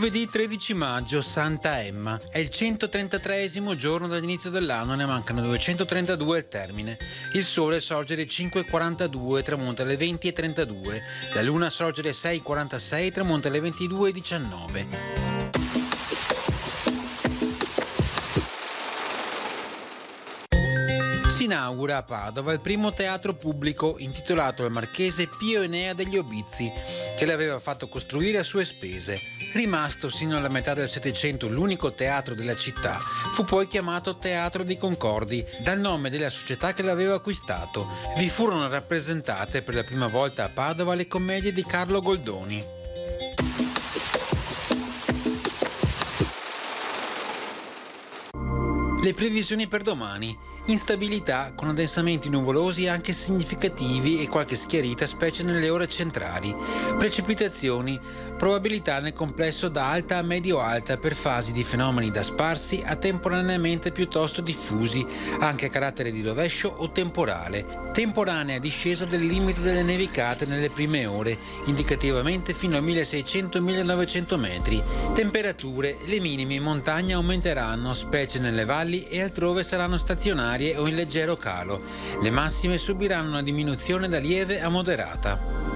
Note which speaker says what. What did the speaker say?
Speaker 1: Giovedì 13 maggio, Santa Emma. È il 133esimo giorno dall'inizio dell'anno, ne mancano 232 al termine. Il sole sorge alle 5:42 e tramonta alle 20:32. La luna sorge alle 6:46 e tramonta alle 22:19. Si inaugura a Padova il primo teatro pubblico intitolato al marchese Pio Enea degli Obizi, che l'aveva fatto costruire a sue spese. Rimasto sino alla metà del Settecento l'unico teatro della città, fu poi chiamato Teatro dei Concordi, dal nome della società che l'aveva acquistato. Vi furono rappresentate per la prima volta a Padova le commedie di Carlo Goldoni. Le previsioni per domani: instabilità con addensamenti nuvolosi anche significativi e qualche schiarita specie nelle ore centrali. Precipitazioni, probabilità nel complesso da alta a medio-alta per fasi di fenomeni da sparsi a temporaneamente piuttosto diffusi, anche a carattere di rovescio o temporale. Temporanea discesa del limite delle nevicate nelle prime ore, indicativamente fino a 1600-1900 metri. Temperature: le minime in montagna aumenteranno, specie nelle valli, e altrove saranno stazionarie o in leggero calo. Le massime subiranno una diminuzione da lieve a moderata.